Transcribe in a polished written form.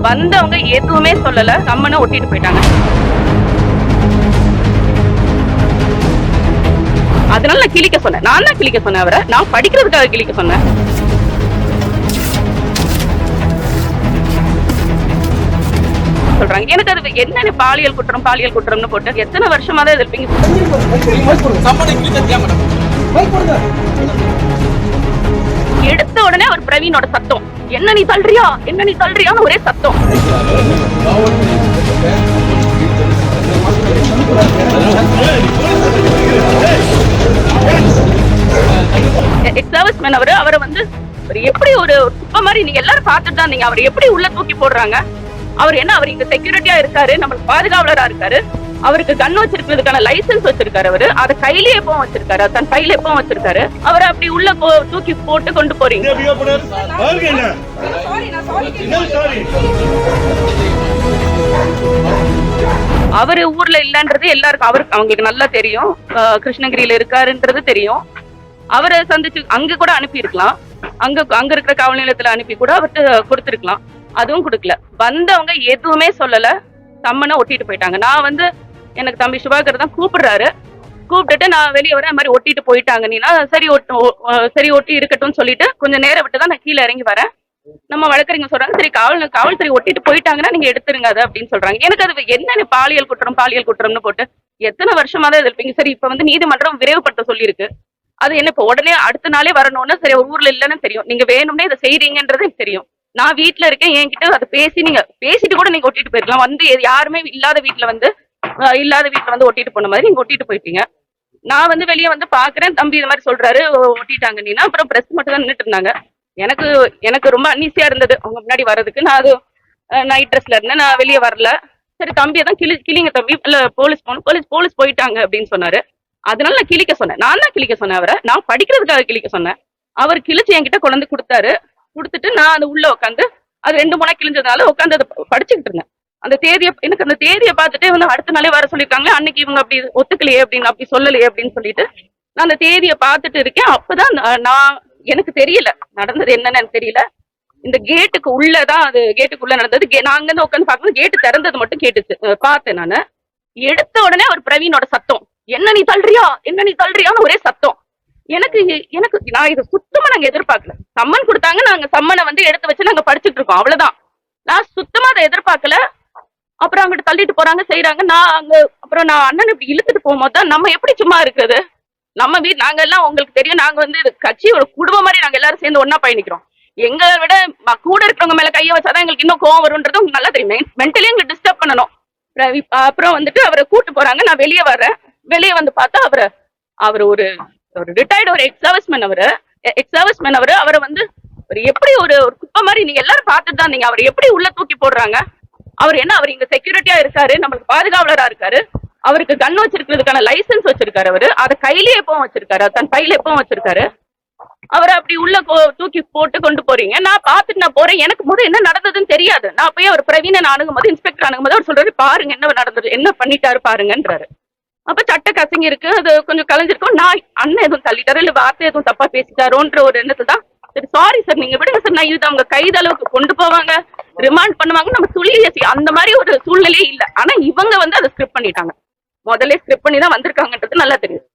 வந்தவங்க எதுவுமே சொல்லல, கம்மனை ஒட்டிட்டு போயிட்டாங்க. அதனால நான் கிழிக்க சொன்னேன். நான் தான் கிழிக்க சொன்னேன் அவரை. நான் படிக்கிறதுக்காக கிழிக்க சொன்னேன். சொல்றாங்க எனக்கு அது என்ன பாலியல் குற்றம்னு போட்டு எத்தனை வருஷமா தான் இருப்பீங்க. எடுத்த உடனே ஒரு பிரவீனோட சத்தம், என்ன நீ தள்ளுறியான்னு ஒரே சத்தம். எக்ஸ்-சர்வீஸ்மேன் அவரை வந்து எப்படி ஒரு குப்பை மாதிரி நீங்க எல்லாரும் பார்த்துட்டு தான் நீங்க அவரை எப்படி உள்ள தூக்கி போடுறாங்க. அவர் என்ன, அவர் இங்க செக்யூரிட்டியா இருக்காரு, நம்மளுக்கு பாதுகாவலரா இருக்காரு, அவருக்கு கன் வச்சிருக்கிறதுக்கான லைசன்ஸ் வச்சிருக்காரு, அவரு அதை கையிலே எப்பவும் வச்சிருக்காரு, தன் கையில எப்பவும் வச்சிருக்காரு. அவரை அப்படி உள்ள தூக்கி போட்டு கொண்டு போறீங்க. அவரு ஊர்ல இல்லன்றது எல்லாருக்கும் அவங்களுக்கு நல்லா தெரியும். கிருஷ்ணகிரியில இருக்காருன்றது தெரியும். அவரை சந்திச்சு அங்க கூட அனுப்பி இருக்கலாம், அங்க இருக்கிற காவல் நிலையத்துல அனுப்பி கூட அவர்கிட்ட கொடுத்திருக்கலாம். அதுவும் கொடுக்கல. வந்தவங்க எதுவுமே சொல்லல, கம்மனை ஒட்டிட்டு போயிட்டாங்க. நான் வந்து எனக்கு தம்பி சுபாகர் தான் கூப்பிடுறாரு, கூப்பிட்டுட்டு நான் வெளியே வரேன், மாதிரி ஒட்டிட்டு போயிட்டாங்க. நீனா சரி ஒட்டி இருக்கட்டும் சொல்லிட்டு கொஞ்சம் நேரம் விட்டு தான் நான் கீழே இறங்கி வரேன். நம்ம வழக்கறிஞர் சொல்றாங்க, சரி காவல்துறை ஒட்டிட்டு போயிட்டாங்கன்னா நீங்க எடுத்துருங்க அதை அப்படின்னு சொல்றாங்க. எனக்கு அது என்ன பாலியல் குற்றம்னு போட்டு எத்தனை வருஷமா தான் இருப்பீங்க. சரி, இப்ப வந்து நீதிமன்றம் விரைவுபடுத்த சொல்லியிருக்கு. அது என்ன இப்ப உடனே அடுத்த நாளே வரணும்னா, சரி ஒரு ஊர்ல இல்லைன்னு தெரியும், நீங்க வேணும்னே இதை செய்றீங்கன்றது எனக்கு தெரியும். நான் வீட்டுல இருக்கேன், என்கிட்ட அதை பேசிட்டு கூட நீங்க ஒட்டிட்டு போயிருக்கலாம். வந்து யாருமே இல்லாத வீட்டுல வந்து ஒட்டிட்டு போன மாதிரி நீங்க ஒட்டிட்டு போயிட்டீங்க. நான் வந்து வெளியே வந்து பாக்குறேன், தம்பி இது மாதிரி சொல்றாரு ஒட்டிட்டாங்க நீனா. அப்புறம் பிரஸ் மட்டும் தான் நின்றுட்டு இருந்தாங்க. எனக்கு ரொம்ப அன்ஈசியா இருந்தது அவங்க முன்னாடி வர்றதுக்கு. நான் அது நைட் ட்ரெஸ்ல இருந்தேன், நான் வெளியே வரல. சரி தம்பியை தான் கிளிங்க தம்பி, இல்ல போலீஸ் போயிட்டாங்க அப்படின்னு சொன்னாரு. அதனால நான் கிழிக்க சொன்னேன். நான் தான் கிழிக்க சொன்னேன் அவரை. நான் படிக்கிறதுக்காக கிழிக்க சொன்னேன். அவர் கிழிச்சு என்கிட்ட கொண்டு வந்து கொடுத்தாரு. கொடுத்துட்டு நான் அது உள்ள உட்காந்து அது 2 முறை கிழிஞ்சதுனால உட்காந்து அதை படிச்சுக்கிட்டு இருந்தேன். அந்த தேதியை பார்த்துட்டு வந்து அடுத்த நாளே வர சொல்லியிருக்காங்க. அன்னைக்கு இவங்க அப்படி ஒத்துக்கலையே அப்படின்னு, அப்படி சொல்லலையே அப்படின்னு சொல்லிட்டு நான் அந்த தேதியை பார்த்துட்டு இருக்கேன். அப்பதான் நான் எனக்கு தெரியல நடந்தது என்னன்னு எனக்கு தெரியல. இந்த கேட்டுக்கு உள்ளதான் நடந்தது. நான் அங்கிருந்து உட்காந்து பார்க்கும்போது கேட்டு திறந்தது மட்டும் கேட்டுச்சு, பார்த்தேன். நான் எடுத்த உடனே ஒரு பிரவீனோட சத்தம், என்ன நீ தள்ளுறியான்னு ஒரே சத்தம். எனக்கு நான் இதை சுத்தமா நாங்க எதிர்பார்க்கல. சம்மன் கொடுத்தாங்க, நாங்க சம்மனை வந்து எடுத்து வச்சு நாங்க படிச்சுட்டு இருக்கோம், அவ்வளவுதான். நான் சுத்தமா அதை எதிர்பார்க்கல. அப்புறம் அங்கிட்டு தள்ளிட்டு போறாங்க, செய்யறாங்க. அப்புறம் நான் அண்ணன் இப்படி இழுத்துட்டு போகும்போது தான் நம்ம எப்படி சும்மா இருக்குது. நம்ம நாங்க எல்லாம் உங்களுக்கு தெரியும், நாங்க வந்து கட்சியோட குடும்பம் மாதிரி நாங்க எல்லாரும் சேர்ந்து ஒன்னா பயணிக்கிறோம். எங்களை விட கூட இருக்கிறவங்க மேல கையை வச்சாதான் எங்களுக்கு இன்னும் கோவம் வரும்ன்றது உங்களுக்கு நல்லா தெரியும். மென்டலி எங்களுக்கு டிஸ்டர்ப் பண்ணணும். அப்புறம் வந்துட்டு அவரை கூட்டு போறாங்க. நான் வெளியே வர்றேன். வெளியே வந்து பார்த்தா அவர் ஒரு ரிட்டையர்டு ஒரு எக்ஸ்-சர்வீஸ்மேன் அவரை வந்து எப்படி ஒரு குப்பை மாதிரி நீங்க எல்லாரும் பார்த்துட்டு தான் நீங்க அவரை எப்படி உள்ள தூக்கி போடுறாங்க. அவர் என்ன, அவர் இங்க செக்யூரிட்டியா இருக்காரு, நம்மளுக்கு பாதுகாவலரா இருக்காரு, அவருக்கு கன் வச்சிருக்கிறதுக்கான லைசன்ஸ் வச்சிருக்காரு, அவரு அதை கையிலே எப்பவும் வச்சிருக்காரு, தன் கையில எப்பவும் வச்சிருக்காரு. அவரை அப்படி உள்ள தூக்கி போட்டு கொண்டு போறீங்க. நான் பார்த்துட்டு நான் போறேன். எனக்கு முதல் என்ன நடந்ததுன்னு தெரியாது. நான் போய் அவர் பிரவீனை அணுகும்போது, இன்ஸ்பெக்டர் அணுகும்போது அவர் சொல்றாரு, பாருங்க என்ன நடந்தது, என்ன பண்ணிட்டாரு பாருங்கன்றாரு. அப்ப சட்ட கசங்கி இருக்கு, அது கொஞ்சம் கலைஞ்சிருக்கும். நான் அண்ணன் எதுவும் தள்ளிட்டாரு இல்ல வார்த்தை எதுவும் தப்பா பேசிட்டாரோன்ற ஒரு எண்ணத்துல தான், சரி சாரி சார் நீங்க விடுங்க சார், நான் இது அவங்க கைதளவுக்கு கொண்டு போவாங்க, ரிமாண்ட் பண்ணுவாங்க, நம்ம சொல்லி அந்த மாதிரி ஒரு சூழ்நிலையே இல்லை. ஆனா இவங்க வந்து அதை ஸ்கிரிப்ட் பண்ணிட்டாங்க. முதல்ல ஸ்கிரிப்ட் பண்ணி தான் வந்திருக்காங்கன்றது நல்லா தெரியும்.